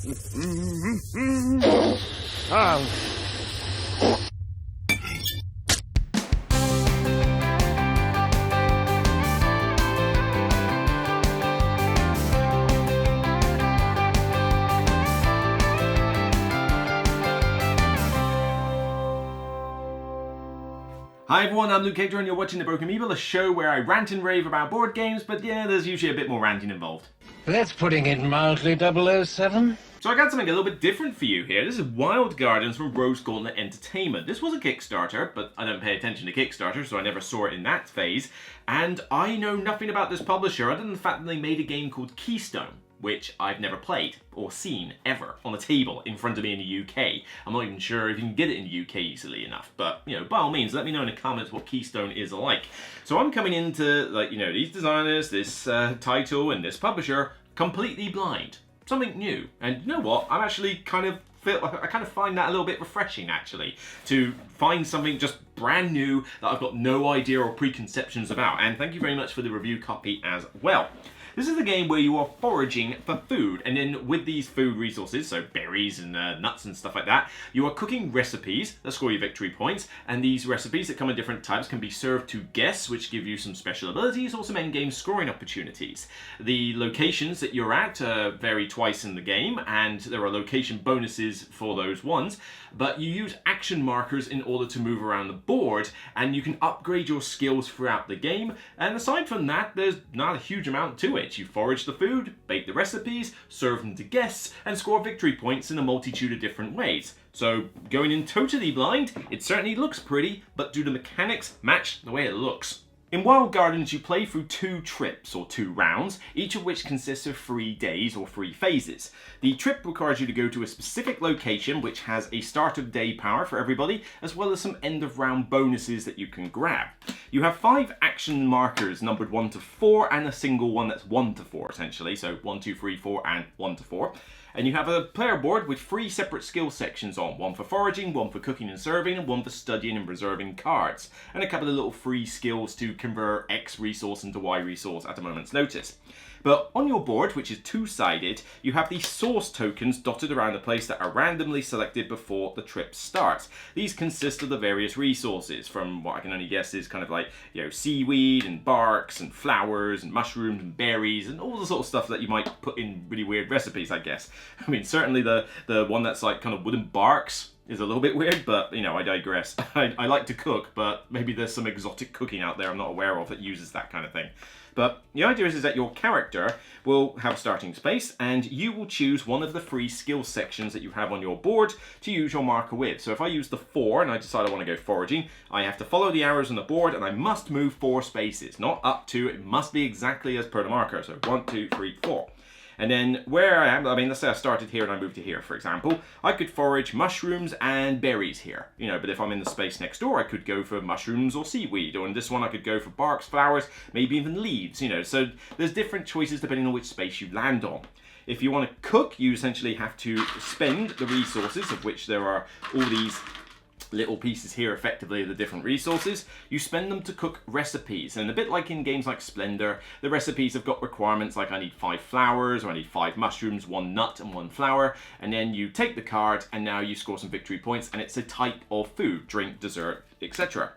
Hi everyone, I'm Luke Hector and you're watching The Broken Meeple, a show where I rant and rave about board games, but yeah, there's usually a bit more ranting involved. That's putting it mildly, 007. So I got something a little bit different for you here. This is Wild Gardens from Rose Gauntlet Entertainment. This was a Kickstarter, but I don't pay attention to Kickstarter, so I never saw it in that phase. And I know nothing about this publisher other than the fact that they made a game called Keystone, which I've never played or seen ever on a table in front of me in the UK. I'm not even sure if you can get it in the UK easily enough, but you know, by all means, let me know in the comments what Keystone is like. So I'm coming into, like, you know, these designers, this title, and this publisher completely blind. Something new, and you know what? I'm actually I kind of find that a little bit refreshing, actually, to find something just brand new that I've got no idea or preconceptions about. And thank you very much for the review copy as well. This is a game where you are foraging for food, and then with these food resources, so berries and nuts and stuff like that, you are cooking recipes that score you victory points, and these recipes that come in different types can be served to guests, which give you some special abilities or some endgame scoring opportunities. The locations that you're at vary twice in the game, and there are location bonuses for those ones, but you use action markers in order to move around the board, and you can upgrade your skills throughout the game, and aside from that, there's not a huge amount to it. You forage the food, bake the recipes, serve them to guests, and score victory points in a multitude of different ways. So, going in totally blind, it certainly looks pretty, but do the mechanics match the way it looks? In Wild Gardens, you play through 2 trips, or 2 rounds, each of which consists of 3 days or 3 phases. The trip requires you to go to a specific location which has a start of day power for everybody, as well as some end of round bonuses that you can grab. You have 5 action markers numbered 1 to 4 and a single one that's 1 to 4 essentially, so 1, 2, 3, 4 and 1 to 4. And you have a player board with 3 separate skill sections on, 1 for foraging, 1 for cooking and serving, and 1 for studying and preserving cards, and a couple of little free skills to convert X resource into Y resource at a moment's notice. But on your board, which is 2-sided, you have these source tokens dotted around the place that are randomly selected before the trip starts. These consist of the various resources, from what I can only guess is kind of like, you know, seaweed and barks and flowers and mushrooms and berries and all the sort of stuff that you might put in really weird recipes, I guess. I mean, certainly the one that's like kind of wooden barks is a little bit weird, but you know, I digress. I like to cook, but maybe there's some exotic cooking out there I'm not aware of that uses that kind of thing. But the idea is that your character will have a starting space, and you will choose one of the 3 skill sections that you have on your board to use your marker with. So if I use the 4 and I decide I want to go foraging, I have to follow the arrows on the board and I must move 4 spaces, not up to, it must be exactly as per the marker. So 1, 2, 3, 4. And then where I am, I mean, let's say I started here and I moved to here, for example, I could forage mushrooms and berries here, you know, but if I'm in the space next door, I could go for mushrooms or seaweed, or in this one I could go for barks, flowers, maybe even leaves, you know, so there's different choices depending on which space you land on. If you want to cook, you essentially have to spend the resources, of which there are all these little pieces here, effectively, the different resources. You spend them to cook recipes, and a bit like in games like Splendor, the recipes have got requirements like I need 5 flowers, or I need 5 mushrooms, 1 nut and 1 flower, and then you take the card and now you score some victory points, and it's a type of food, drink, dessert, etc.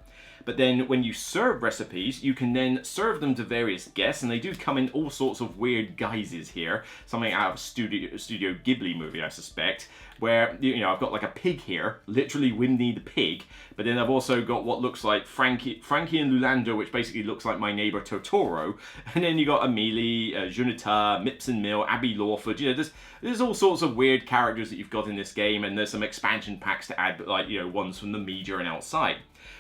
But then when you serve recipes, you can then serve them to various guests, and they do come in all sorts of weird guises here. Something out of a Studio Ghibli movie, I suspect, where, you know, I've got like a pig here, literally Winnie the Pig, but then I've also got what looks like Frankie and Lulando, which basically looks like my neighbor Totoro, and then you got Amelie, Junita, Mips and Mill, Abby Lawford. You know, there's all sorts of weird characters that you've got in this game, and there's some expansion packs to add, like, you know, ones from the media and outside.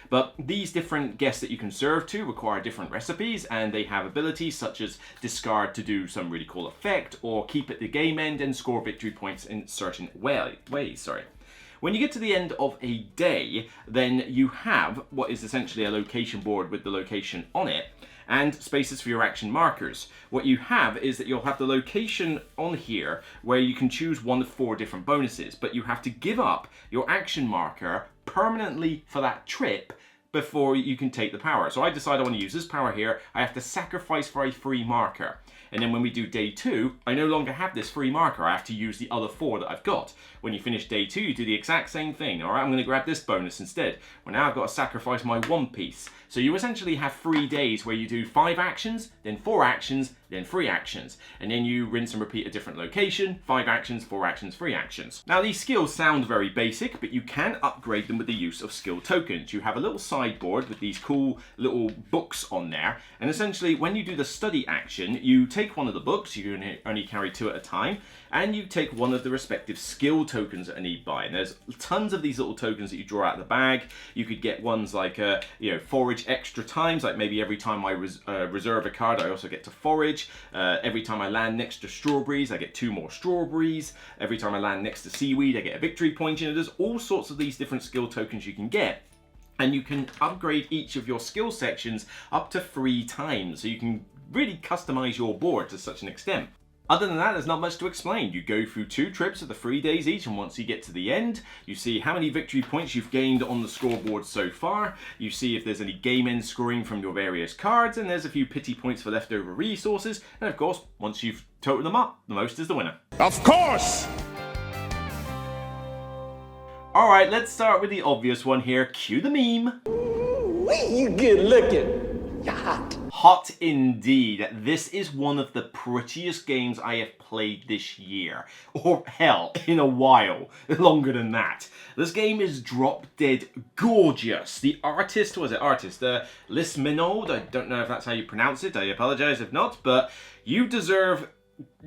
But these different guests that you can serve to require different recipes, and they have abilities such as discard to do some really cool effect, or keep at the game end and score victory points in certain ways. When you get to the end of a day, then you have what is essentially a location board with the location on it, and spaces for your action markers. What you have is that you'll have the location on here where you can choose one of 4 different bonuses, but you have to give up your action marker permanently for that trip before you can take the power. So I decide I want to use this power here. I have to sacrifice for a free marker. And then when we do day 2, I no longer have this free marker. I have to use the other 4 that I've got. When you finish day 2, you do the exact same thing. All right, I'm going to grab this bonus instead. Well, now I've got to sacrifice my 1 piece. So you essentially have 3 days where you do 5 actions, then 4 actions, then 3 actions. And then you rinse and repeat a different location, 5 actions, 4 actions, 3 actions. Now these skills sound very basic, but you can upgrade them with the use of skill tokens. You have a little sideboard with these cool little books on there. And essentially when you do the study action, you take one of the books, you can only carry 2 at a time, and you take one of the respective skill tokens that are nearby. And there's tons of these little tokens that you draw out of the bag. You could get ones like, forage extra times, like maybe every time I reserve a card, I also get to forage. Every time I land next to strawberries, I get 2 more strawberries. Every time I land next to seaweed, I get a victory point. You know, there's all sorts of these different skill tokens you can get. And you can upgrade each of your skill sections up to 3 times. So you can really customize your board to such an extent. Other than that, there's not much to explain. You go through 2 trips of the 3 days each, and once you get to the end, you see how many victory points you've gained on the scoreboard so far. You see if there's any game end scoring from your various cards, and there's a few pity points for leftover resources. And of course, once you've totaled them up, the most is the winner. Of course! Alright, let's start with the obvious one here. Cue the meme. You good looking. You're hot. Hot indeed. This is one of the prettiest games I have played this year. Or hell, in a while. Longer than that. This game is drop dead gorgeous. The artist, Liz Minold, I don't know if that's how you pronounce it. I apologize if not, but you deserve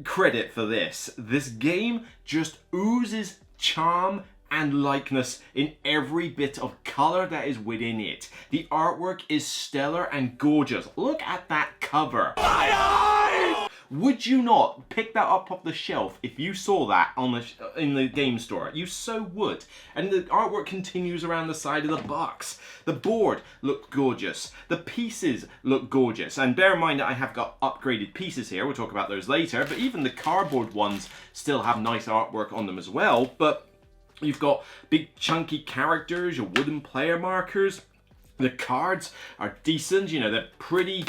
credit for this. This game just oozes charm and likeness in every bit of colour that is within it. The artwork is stellar and gorgeous. Look at that cover. My eyes! Would you not pick that up off the shelf if you saw that on in the game store? You so would. And the artwork continues around the side of the box. The board looked gorgeous. The pieces look gorgeous. And bear in mind that I have got upgraded pieces here. We'll talk about those later. But even the cardboard ones still have nice artwork on them as well. But you've got big chunky characters, your wooden player markers. The cards are decent, you know, they're pretty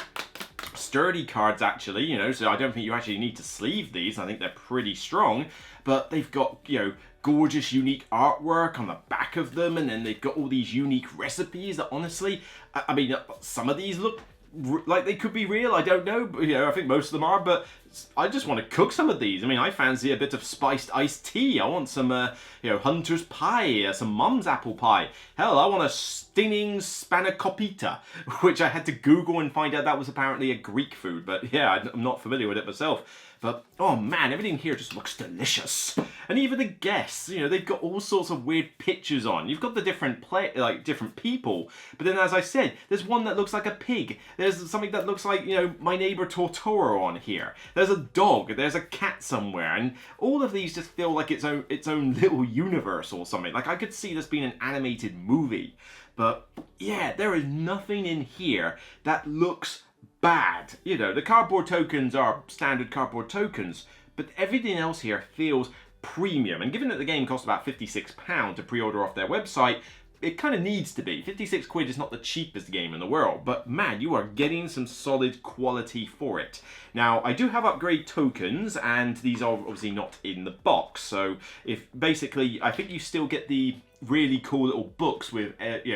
sturdy cards actually, you know, so I don't think you actually need to sleeve these. I think they're pretty strong, but they've got, you know, gorgeous unique artwork on the back of them, and then they've got all these unique recipes that honestly, I mean, some of these look like they could be real, I don't know, but, you know, I think most of them are, but I just want to cook some of these. I mean, I fancy a bit of spiced iced tea. I want some, hunter's pie, some mum's apple pie. Hell, I want a stinging spanakopita, which I had to Google and find out that was apparently a Greek food, but yeah, I'm not familiar with it myself. But, oh man, everything here just looks delicious. And even the guests, you know, they've got all sorts of weird pictures on. You've got the different different people. But then, as I said, there's one that looks like a pig. There's something that looks like, you know, my neighbor Totoro on here. There's a dog. There's a cat somewhere. And all of these just feel like its own little universe or something. Like, I could see this being an animated movie. But, yeah, there is nothing in here that looks bad. You know, the cardboard tokens are standard cardboard tokens, but everything else here feels premium. And given that the game costs about £56 to pre-order off their website, it kind of needs to be. 56 quid is not the cheapest game in the world, but man, you are getting some solid quality for it. Now, I do have upgrade tokens, and these are obviously not in the box. So if basically, I think you still get the really cool little books with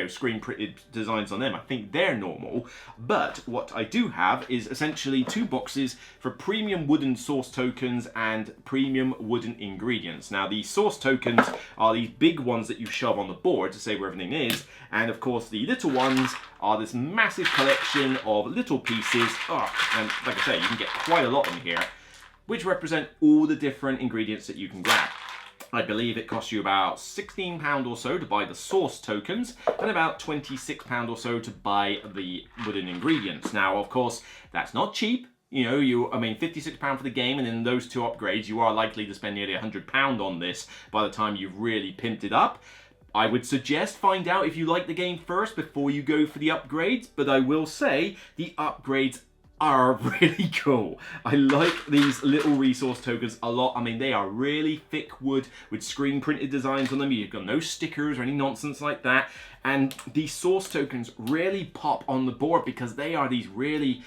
screen printed designs on them. I think they're normal, but what I do have is essentially 2 boxes for premium wooden source tokens and premium wooden ingredients. Now the source tokens are these big ones that you shove on the board to say where everything is, and of course the little ones are this massive collection of little pieces. And like I say, you can get quite a lot in here, which represent all the different ingredients that you can grab. I believe it costs you about £16 or so to buy the source tokens, and about £26 or so to buy the wooden ingredients. Now, of course, that's not cheap. You know, £56 for the game, and then those 2 upgrades, you are likely to spend nearly £100 on this by the time you've really pimped it up. I would suggest find out if you like the game first before you go for the upgrades, but I will say the upgrades are really cool. I like these little resource tokens a lot. I mean, they are really thick wood with screen printed designs on them. You've got no stickers or any nonsense like that. And these source tokens really pop on the board because they are these really,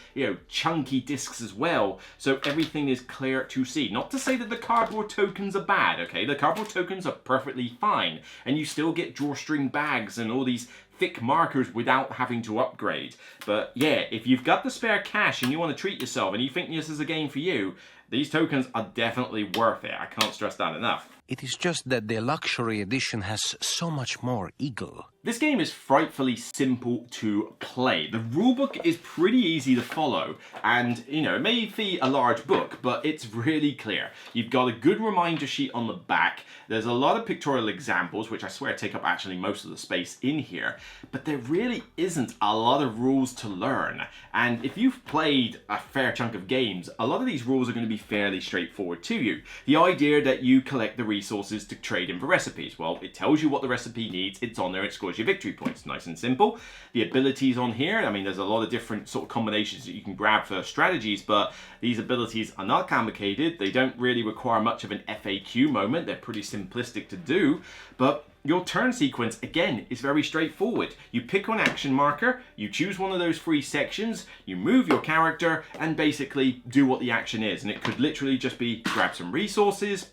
chunky discs as well. So everything is clear to see. Not to say that the cardboard tokens are bad, okay? The cardboard tokens are perfectly fine. And you still get drawstring bags and all these thick markers without having to upgrade. But yeah, if you've got the spare cash and you want to treat yourself and you think this is a game for you, these tokens are definitely worth it. I can't stress that enough. It is just that the luxury edition has so much more eagle. This game is frightfully simple to play. The rulebook is pretty easy to follow, and it may be a large book, but it's really clear. You've got a good reminder sheet on the back. There's a lot of pictorial examples, which I swear take up actually most of the space in here, but there really isn't a lot of rules to learn. And if you've played a fair chunk of games, a lot of these rules are going to be fairly straightforward to you. The idea that you collect the resources to trade in for recipes. Well, it tells you what the recipe needs, it's on there, it scores your victory points. Nice and simple. The abilities on here, I mean, there's a lot of different sort of combinations that you can grab for strategies, but these abilities are not complicated. They don't really require much of an FAQ moment. They're pretty simplistic to do, but your turn sequence, again, is very straightforward. You pick one action marker, you choose one of those 3 sections, you move your character, and basically do what the action is. And it could literally just be grab some resources,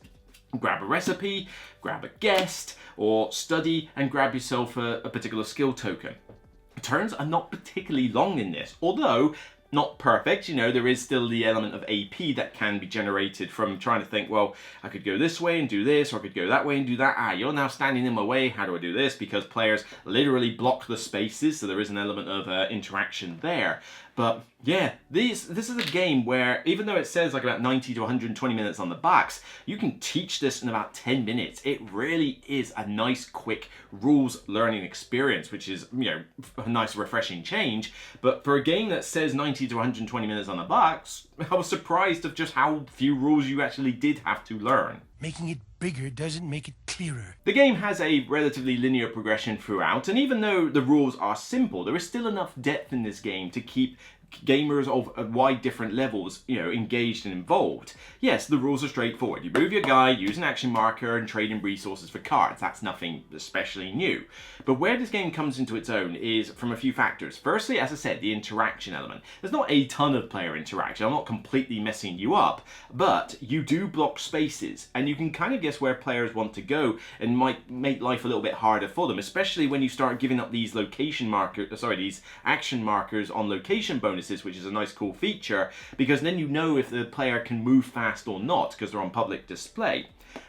grab a recipe, grab a guest, or study and grab yourself a particular skill token. Turns are not particularly long in this, although not perfect. There is still the element of AP that can be generated from trying to think, well, I could go this way and do this, or I could go that way and do that. You're now standing in my way. How do I do this? Because players literally block the spaces, so there is an element of interaction there. But yeah, this is a game where, even though it says like about 90 to 120 minutes on the box, you can teach this in about 10 minutes. It really is a nice, quick rules learning experience, which is, a nice, refreshing change. But for a game that says 90 to 120 minutes on the box, I was surprised of just how few rules you actually did have to learn. Making it bigger doesn't make it clearer. The game has a relatively linear progression throughout, and even though the rules are simple, there is still enough depth in this game to keep gamers of wide different levels, engaged and involved. Yes, the rules are straightforward. You move your guy, use an action marker, and trade in resources for cards. That's nothing especially new. But where this game comes into its own is from a few factors. Firstly, as I said, the interaction element. There's not a ton of player interaction. I'm not completely messing you up, but you do block spaces, and you can kind of guess where players want to go and might make life a little bit harder for them, especially when you start giving up these these action markers on location bonuses, which is a nice cool feature, because then you know if the player can move fast or not because they're on public display.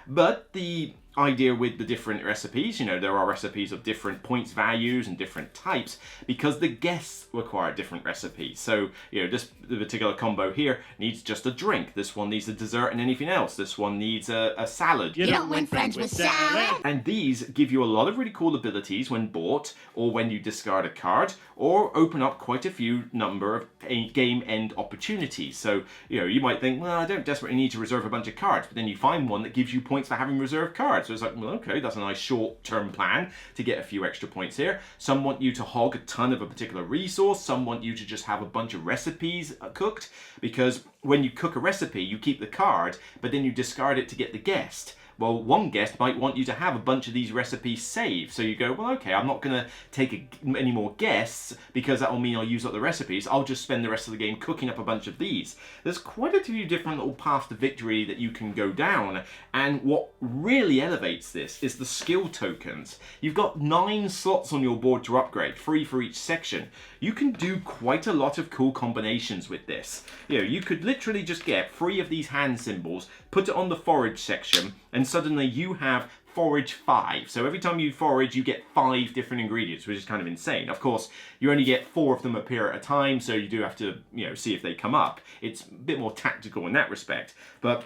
But the idea with the different recipes, there are recipes of different points values and different types because the guests require different recipes. So, this particular combo here needs just a drink. This one needs a dessert and anything else. This one needs a salad. You don't win friends with salad. And these give you a lot of really cool abilities when bought or when you discard a card, or open up quite a few number of game end opportunities. So, you might think, well, I don't desperately need to reserve a bunch of cards, but then you find one that gives you points for having reserved cards. So it's like, well, okay, that's a nice short-term plan to get a few extra points here. Some want you to hog a ton of a particular resource. Some want you to just have a bunch of recipes cooked, because when you cook a recipe, you keep the card, but then you discard it to get the guest. Well, one guest might want you to have a bunch of these recipes saved. So you go, well, okay, I'm not going to take any more guests because that will mean I'll use up the recipes. I'll just spend the rest of the game cooking up a bunch of these. There's quite a few different little paths to victory that you can go down. And what really elevates this is the skill tokens. You've got 9 slots on your board to upgrade, 3 for each section. You can do quite a lot of cool combinations with this. You could literally just get 3 of these hand symbols, put it on the forage section, and suddenly you have forage 5. So every time you forage, you get 5 different ingredients, which is kind of insane. Of course, you only get 4 of them appear at a time, so you do have to, see if they come up. It's a bit more tactical in that respect. But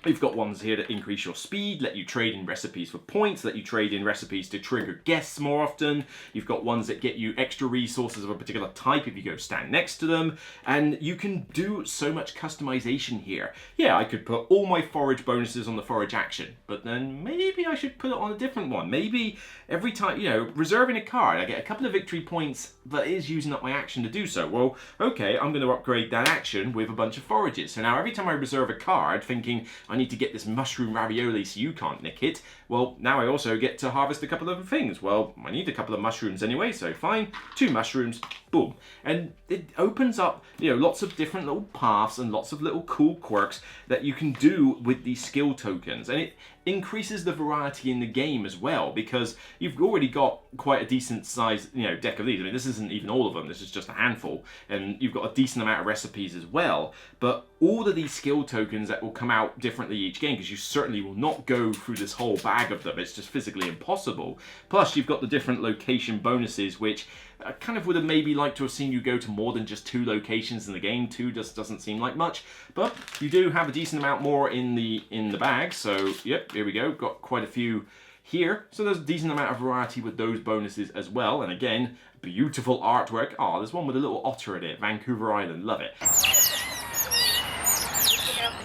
You've got ones here that increase your speed, let you trade in recipes for points, let you trade in recipes to trigger guests more often. You've got ones that get you extra resources of a particular type if you go stand next to them. And you can do so much customization here. Yeah, I could put all my forage bonuses on the forage action, but then maybe I should put it on a different one. Maybe every time, reserving a card, I get a couple of victory points, but it is using up my action to do so. Well, okay, I'm going to upgrade that action with a bunch of forages. So now every time I reserve a card, thinking I need to get this mushroom ravioli so you can't nick it, well, now I also get to harvest a couple of things. Well, I need a couple of mushrooms anyway, so fine, 2 mushrooms, boom. And it opens up, lots of different little paths and lots of little cool quirks that you can do with these skill tokens. And it increases the variety in the game as well, because you've already got quite a decent size, deck of these. I mean, this isn't even all of them, this is just a handful, and you've got a decent amount of recipes as well. But all of these skill tokens that will come out differently each game, because you certainly will not go through this whole bag of them, it's just physically impossible. Plus, you've got the different location bonuses, which I kind of would have maybe liked to have seen you go to more than just 2 locations in the game. 2 just doesn't seem like much, but you do have a decent amount more in the bag. So yep, here we go, got quite a few here. So there's a decent amount of variety with those bonuses as well. And again, beautiful artwork. Oh, there's one with a little otter in it, Vancouver Island, love it.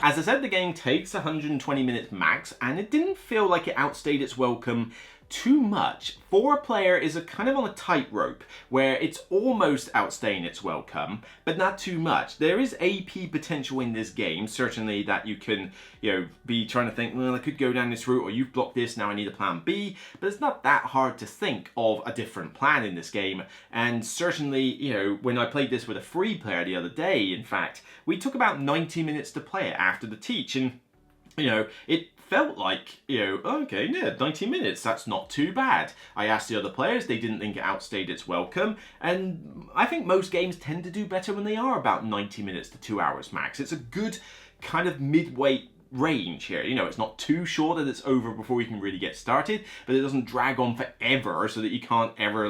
As I said, the game takes 120 minutes max, and it didn't feel like it outstayed its welcome too much. For a player is a kind of on a tightrope where it's almost outstaying its welcome, but not too much. There is AP potential in this game, certainly, that you can, be trying to think, well, I could go down this route, or you've blocked this, now I need a plan B. But it's not that hard to think of a different plan in this game. And certainly, when I played this with a free player the other day, in fact, we took about 90 minutes to play it after the teach, and it felt like, okay, yeah, 90 minutes, that's not too bad. I asked the other players, they didn't think it outstayed its welcome, and I think most games tend to do better when they are about 90 minutes to 2 hours max. It's a good kind of midweight range here. It's not too short that it's over before you can really get started, but it doesn't drag on forever so that you can't ever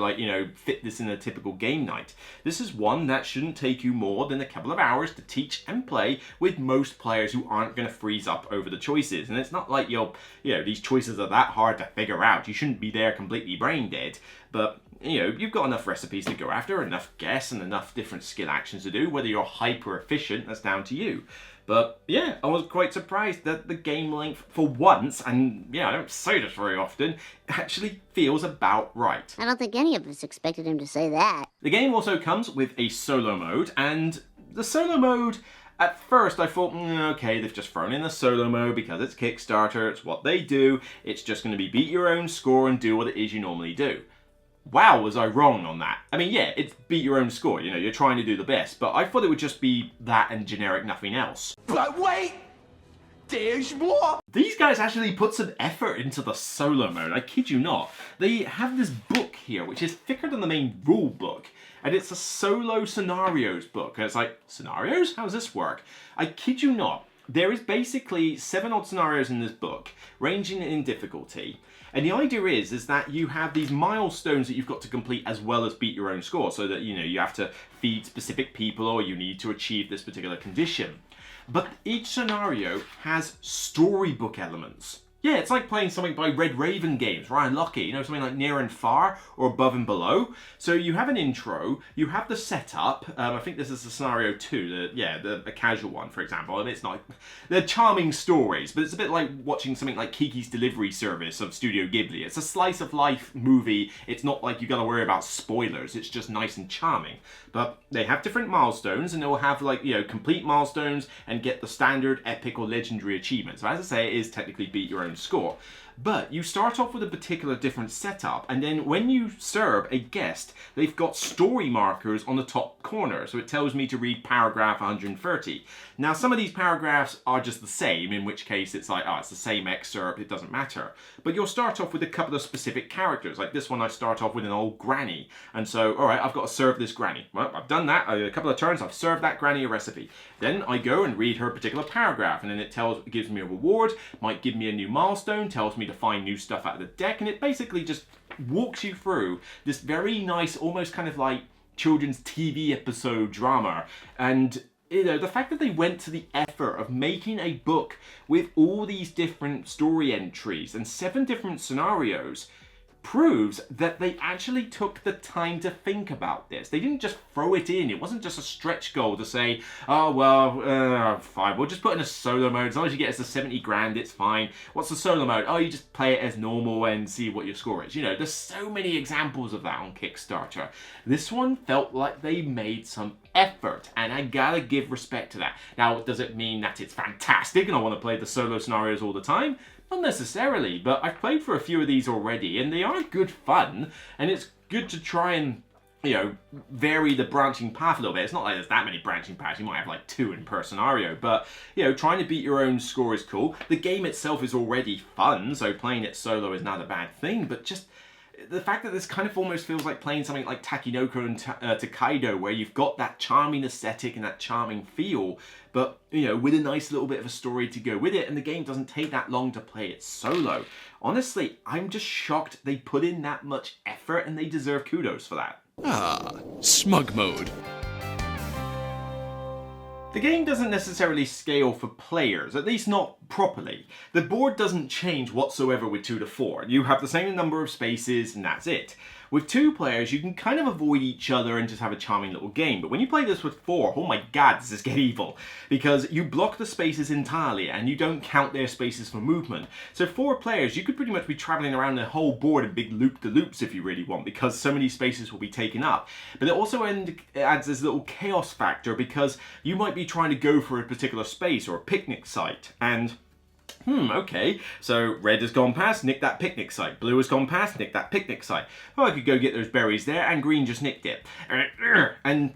fit this in a typical game night. This is one that shouldn't take you more than a couple of hours to teach and play with most players who aren't going to freeze up over the choices. And it's not like these choices are that hard to figure out. You shouldn't be there completely brain dead, but you've got enough recipes to go after, enough guess, and enough different skill actions to do. Whether you're hyper efficient, that's down to you. But yeah, I was quite surprised that the game length, for once, and I don't say this very often, actually feels about right. I don't think any of us expected him to say that. The game also comes with a solo mode, and the solo mode, at first I thought, okay, they've just thrown in the solo mode because it's Kickstarter, it's what they do, it's just going to be beat your own score and do what it is you normally do. Wow, was I wrong on that. I mean, yeah, it's beat your own score, you're trying to do the best, but I thought it would just be that and generic nothing else. But wait! There's more! These guys actually put some effort into the solo mode, I kid you not. They have this book here, which is thicker than the main rule book, and it's a solo scenarios book. And it's like, scenarios? How does this work? I kid you not. There is basically 7 odd scenarios in this book, ranging in difficulty. And the idea is that you have these milestones that you've got to complete as well as beat your own score, so that, you have to feed specific people or you need to achieve this particular condition. But each scenario has storybook elements. Yeah, it's like playing something by Red Raven Games, Ryan Lochte, something like Near and Far or Above and Below. So you have an intro, you have the setup. I think this is the scenario 2, the casual one, for example. And it's not, they're charming stories, but it's a bit like watching something like Kiki's Delivery Service of Studio Ghibli. It's a slice of life movie. It's not like you gotta worry about spoilers. It's just nice and charming. But they have different milestones, and they'll have complete milestones and get the standard epic or legendary achievement. So as I say, it is technically beat your own score. But you start off with a particular different setup, and then when you serve a guest, they've got story markers on the top corner. So it tells me to read paragraph 130. Now, some of these paragraphs are just the same, in which case it's like, it's the same excerpt, it doesn't matter. But you'll start off with a couple of specific characters. Like this one, I start off with an old granny. And so, all right, I've got to serve this granny. Well, I've done that. A couple of turns, I've served that granny a recipe. Then I go and read her particular paragraph, and then it gives me a reward, might give me a new milestone, tells me to find new stuff out of the deck, and it basically just walks you through this very nice, almost kind of like children's TV episode drama. And you know, the fact that they went to the effort of making a book with all these different story entries and 7 different scenarios proves that they actually took the time to think about this. They didn't just throw it in. It wasn't just a stretch goal to say, oh, well, fine, we'll just put in a solo mode. As long as you get us to 70 grand, it's fine. What's the solo mode? Oh, you just play it as normal and see what your score is. You know, there's so many examples of that on Kickstarter. This one felt like they made some effort, and I gotta give respect to that. Now, does it mean that it's fantastic and I want to play the solo scenarios all the time? Not necessarily, but I've played for a few of these already, and they are good fun, and it's good to try and, you know, vary the branching path a little bit. It's not like there's that many branching paths. You might have like 2 in per scenario, but, you know, trying to beat your own score is cool. The game itself is already fun, so playing it solo is not a bad thing, but just the fact that this kind of almost feels like playing something like Takinoko and Tokaido, where you've got that charming aesthetic and that charming feel, but, you know, with a nice little bit of a story to go with it, and the game doesn't take that long to play it solo. Honestly, I'm just shocked they put in that much effort, and they deserve kudos for that. Ah, smug mode. The game doesn't necessarily scale for players, at least not properly. The board doesn't change whatsoever with 2 to 4. You have the same number of spaces and that's it. With 2 players, you can kind of avoid each other and just have a charming little game. But when you play this with 4, oh my god, does this get evil. Because you block the spaces entirely and you don't count their spaces for movement. So 4 players, you could pretty much be traveling around the whole board in big loop-de-loops if you really want, because so many spaces will be taken up. But it also adds this little chaos factor, because you might be trying to go for a particular space or a picnic site, and okay, so red has gone past, nick that picnic site. Blue has gone past, nick that picnic site. Oh, I could go get those berries there, and green just nicked it. And,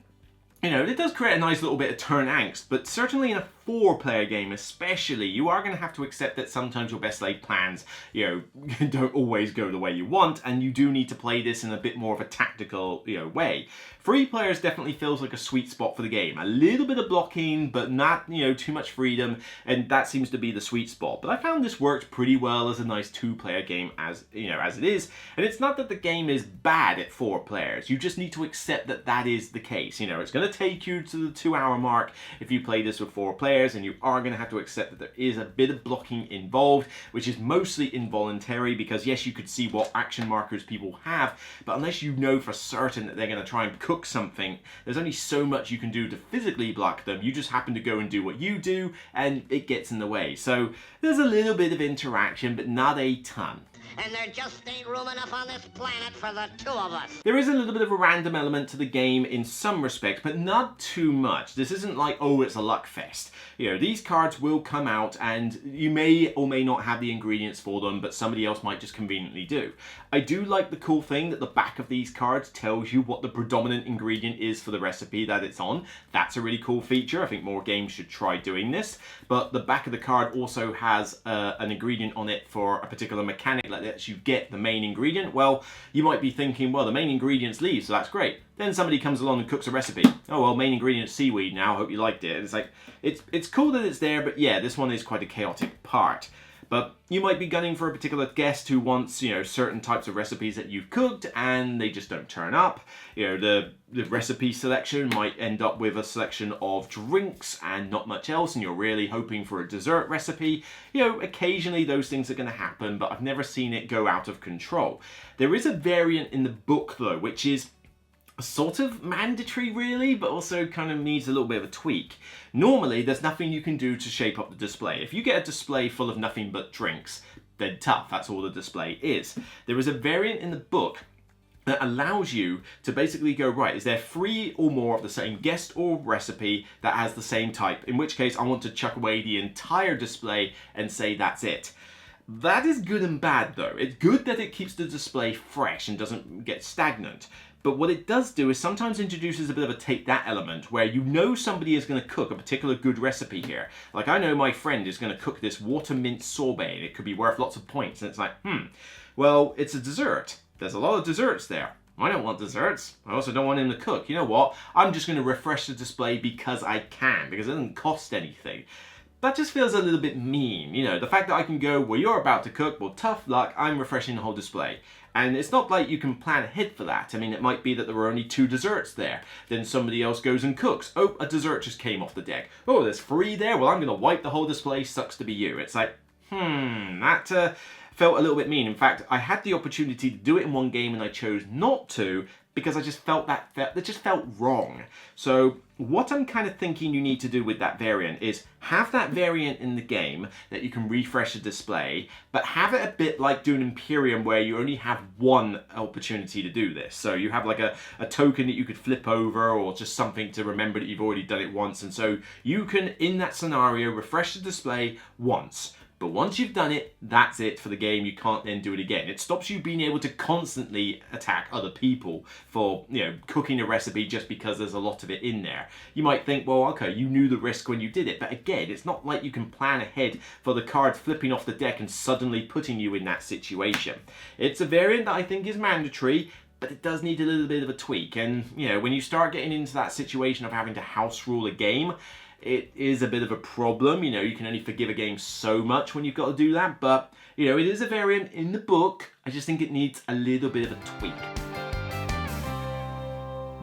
you know, it does create a nice little bit of turn angst, but certainly in a 4-player game especially, you are going to have to accept that sometimes your best laid plans, you know, don't always go the way you want, and you do need to play this in a bit more of a tactical, you know, way. 3 players definitely feels like a sweet spot for the game. A little bit of blocking, but not, you know, too much freedom, and that seems to be the sweet spot. But I found this worked pretty well as a nice 2-player game, as, you know, as it is. And it's not that the game is bad at 4 players. You just need to accept that that is the case. You know, it's going to take you to the 2-hour mark if you play this with 4 players, and you are going to have to accept that there is a bit of blocking involved, which is mostly involuntary, because yes, you could see what action markers people have, but unless you know for certain that they're going to try and cook something, there's only so much you can do to physically block them. You just happen to go and do what you do, and it gets in the way. So there's a little bit of interaction, but not a ton. And there just ain't room enough on this planet for the 2 of us. There is a little bit of a random element to the game in some respects, but not too much. This isn't like, oh, it's a luck fest. You know, these cards will come out and you may or may not have the ingredients for them, but somebody else might just conveniently do. I do like the cool thing that the back of these cards tells you what the predominant ingredient is for the recipe that it's on. That's a really cool feature. I think more games should try doing this. But the back of the card also has an ingredient on it for a particular mechanic that lets you get the main ingredient. Well, you might be thinking, well, the main ingredient's leaves, so that's great. Then somebody comes along and cooks a recipe. Oh, well, main ingredient is seaweed now. Hope you liked it. It's like, it's cool that it's there, but yeah, this one is quite a chaotic part. But you might be gunning for a particular guest who wants, you know, certain types of recipes that you've cooked and they just don't turn up. You know, the recipe selection might end up with a selection of drinks and not much else, and you're really hoping for a dessert recipe. You know, occasionally those things are going to happen, but I've never seen it go out of control. There is a variant in the book, though, which is sort of mandatory really, but also kind of needs a little bit of a tweak. Normally, there's nothing you can do to shape up the display. If you get a display full of nothing but drinks, then tough, that's all the display is. There is a variant in the book that allows you to basically go, right, is there 3 or more of the same guest or recipe that has the same type? In which case, I want to chuck away the entire display and say that's it. That is good and bad though. It's good that it keeps the display fresh and doesn't get stagnant. But what it does do is sometimes introduces a bit of a take that element where you know somebody is going to cook a particular good recipe here. Like I know my friend is going to cook this water mint sorbet and it could be worth lots of points. And it's like, well, it's a dessert. There's a lot of desserts there. I don't want desserts. I also don't want him to cook. You know what? I'm just going to refresh the display because I can, because it doesn't cost anything. that just feels a little bit mean. You know, the fact that I can go, well, you're about to cook, well, tough luck, I'm refreshing the whole display. And it's not like you can plan ahead for that. I mean, it might be that there were only 2 desserts there. Then somebody else goes and cooks. Oh, a dessert just came off the deck. Oh, there's 3 there? Well, I'm going to wipe the whole display. Sucks to be you. It's like, that felt a little bit mean. In fact, I had the opportunity to do it in one game and I chose not to because I just felt that just felt wrong. So what I'm kind of thinking you need to do with that variant is have that variant in the game that you can refresh the display, but have it a bit like doing Imperium where you only have 1 opportunity to do this. So you have like a token that you could flip over or just something to remember that you've already done it once. And so you can, in that scenario, refresh the display once. But once you've done it, that's it for the game. You can't then do it again. It stops you being able to constantly attack other people for, you know, cooking a recipe just because there's a lot of it in there. You might think, well, okay, you knew the risk when you did it. But again, it's not like you can plan ahead for the card flipping off the deck and suddenly putting you in that situation. It's a variant that I think is mandatory, but it does need a little bit of a tweak. And, you know, when you start getting into that situation of having to house rule a game, it is a bit of a problem. You know, you can only forgive a game so much when you've got to do that, but, you know, it is a variant in the book. I just think it needs a little bit of a tweak.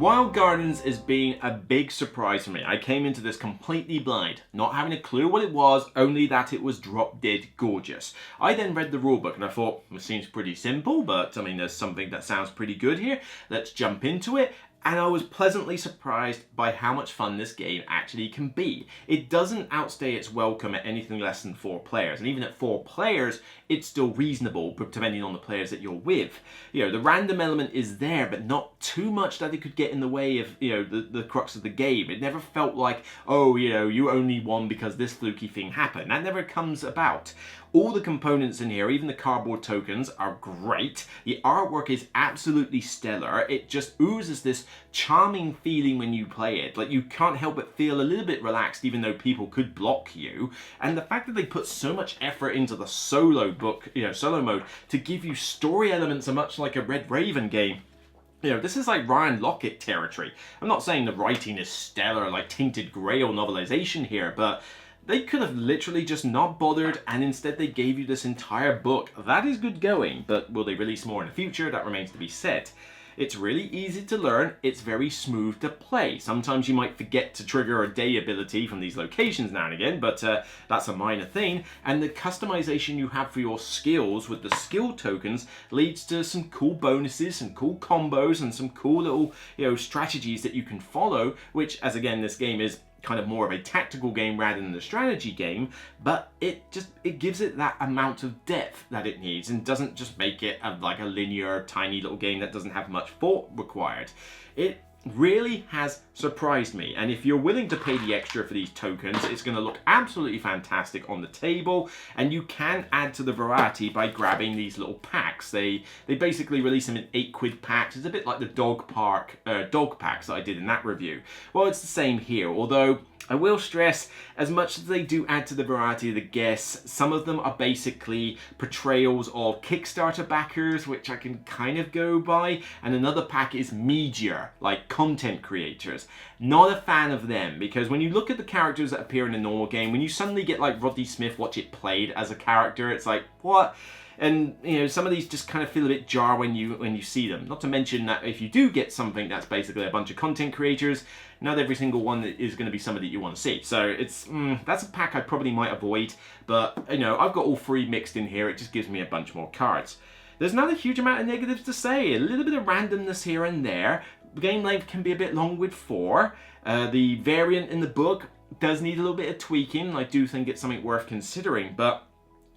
Wild Gardens has been a big surprise for me. I came into this completely blind, not having a clue what it was, only that it was drop dead gorgeous. I then read the rulebook and I thought, it seems pretty simple, but I mean, there's something that sounds pretty good here. Let's jump into it. And I was pleasantly surprised by how much fun this game actually can be. It doesn't outstay its welcome at anything less than 4 players. And even at 4 players, it's still reasonable, depending on the players that you're with. You know, the random element is there, but not too much that it could get in the way of, you know, the crux of the game. It never felt like, oh, you know, you only won because this fluky thing happened. That never comes about. All the components in here, even the cardboard tokens, are great. The artwork is absolutely stellar. It just oozes this charming feeling when you play it. Like, you can't help but feel a little bit relaxed even though people could block you. And the fact that they put so much effort into the solo mode to give you story elements much like a Red Raven game. You know, this is like Ryan Lockett territory. I'm not saying the writing is stellar like Tainted Grail novelization here, but they could have literally just not bothered and instead they gave you this entire book. That is good going, but will they release more in the future? That remains to be said. It's really easy to learn, it's very smooth to play. Sometimes you might forget to trigger a day ability from these locations now and again, but that's a minor thing. And the customization you have for your skills with the skill tokens leads to some cool bonuses, some cool combos, and some cool little, you know, strategies that you can follow, which, as again, this game is kind of more of a tactical game rather than a strategy game, but it gives it that amount of depth that it needs and doesn't just make it like a linear tiny little game that doesn't have much thought required. It really has surprised me, and if you're willing to pay the extra for these tokens, it's going to look absolutely fantastic on the table, and you can add to the variety by grabbing these little packs. They basically release them in 8 quid packs. It's a bit like the dog packs that I did in that review. Well, it's the same here, although I will stress, as much as they do add to the variety of the guests, some of them are basically portrayals of Kickstarter backers, which I can kind of go by, and another pack is media, like content creators. Not a fan of them, because when you look at the characters that appear in a normal game, when you suddenly get like Rodney Smith Watch It Played as a character, it's like, what? And, you know, some of these just kind of feel a bit jar when you see them. Not to mention that if you do get something that's basically a bunch of content creators, not every single one is going to be somebody that you want to see. So it's that's a pack I probably might avoid. But, you know, I've got all 3 mixed in here. It just gives me a bunch more cards. There's not a huge amount of negatives to say. A little bit of randomness here and there. The game length can be a bit long with 4. The variant in the book does need a little bit of tweaking. I do think it's something worth considering, but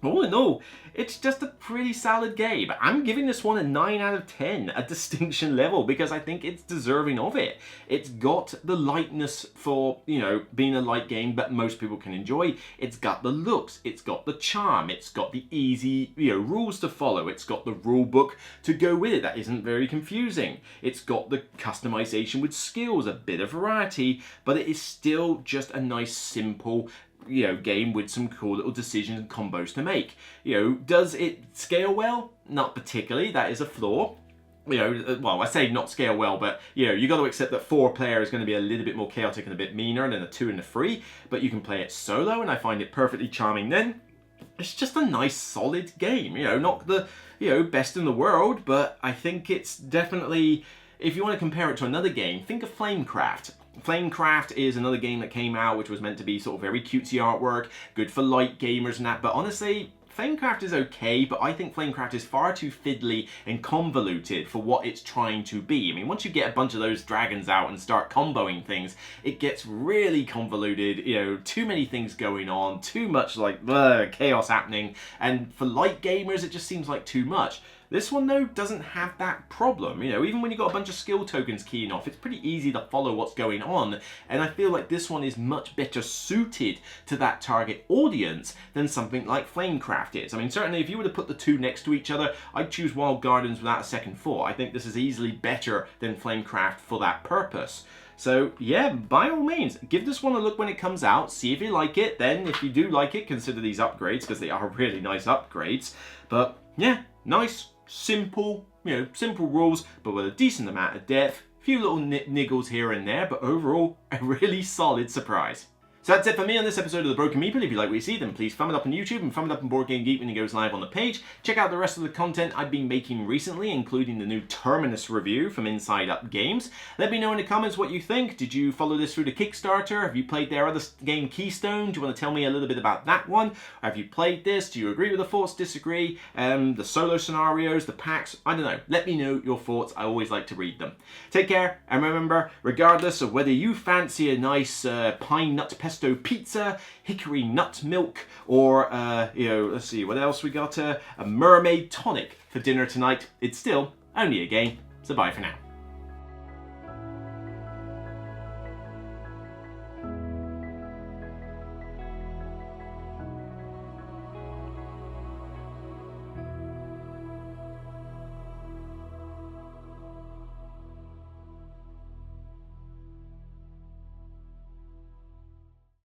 all in all, it's just a pretty solid game. I'm giving this one a 9 out of 10, a distinction level, because I think it's deserving of it. It's got the lightness for, you know, being a light game that most people can enjoy. It's got the looks, it's got the charm, it's got the easy, you know, rules to follow. It's got the rule book to go with it that isn't very confusing. It's got the customization with skills, a bit of variety, but it is still just a nice, simple, you know, game with some cool little decisions and combos to make. You know, does it scale well? Not particularly, that is a flaw. well, I say not scale well, but you got to accept that 4-player is going to be a little bit more chaotic and a bit meaner than a 2 and a 3, but you can play it solo, and I find it perfectly charming then. It's just a nice, solid game, not the, best in the world, but I think it's definitely, if you want to compare it to another game, think of Flamecraft. Flamecraft is another game that came out which was meant to be sort of very cutesy artwork, good for light gamers and that, but honestly, Flamecraft is okay, but I think Flamecraft is far too fiddly and convoluted for what it's trying to be. I mean, once you get a bunch of those dragons out and start comboing things, it gets really convoluted, too many things going on, too much like chaos happening, and for light gamers it just seems like too much. This one, though, doesn't have that problem. Even when you've got a bunch of skill tokens keying off, it's pretty easy to follow what's going on, and I feel like this one is much better suited to that target audience than something like Flamecraft is. I mean, certainly if you were to put the two next to each other, I'd choose Wild Gardens without a second thought. I think this is easily better than Flamecraft for that purpose. So yeah, by all means, give this one a look when it comes out, see if you like it, then if you do like it, consider these upgrades, because they are really nice upgrades. But yeah, nice, simple, simple rules, but with a decent amount of depth, a few little niggles here and there, but overall, a really solid surprise. So that's it for me on this episode of The Broken Meeple. If you like what you see, then please thumb it up on YouTube and thumb it up on Board Game Geek when it goes live on the page. Check out the rest of the content I've been making recently, including the new Terminus review from Inside Up Games. Let me know in the comments what you think. Did you follow this through the Kickstarter? Have you played their other game, Keystone? Do you want to tell me a little bit about that one? Have you played this? Do you agree with the thoughts, disagree? The solo scenarios, the packs? I don't know. Let me know your thoughts. I always like to read them. Take care, and remember, regardless of whether you fancy a nice pine nut pesto pizza, hickory nut milk, or let's see what else we got, a mermaid tonic for dinner tonight, it's still only a game. So bye for now.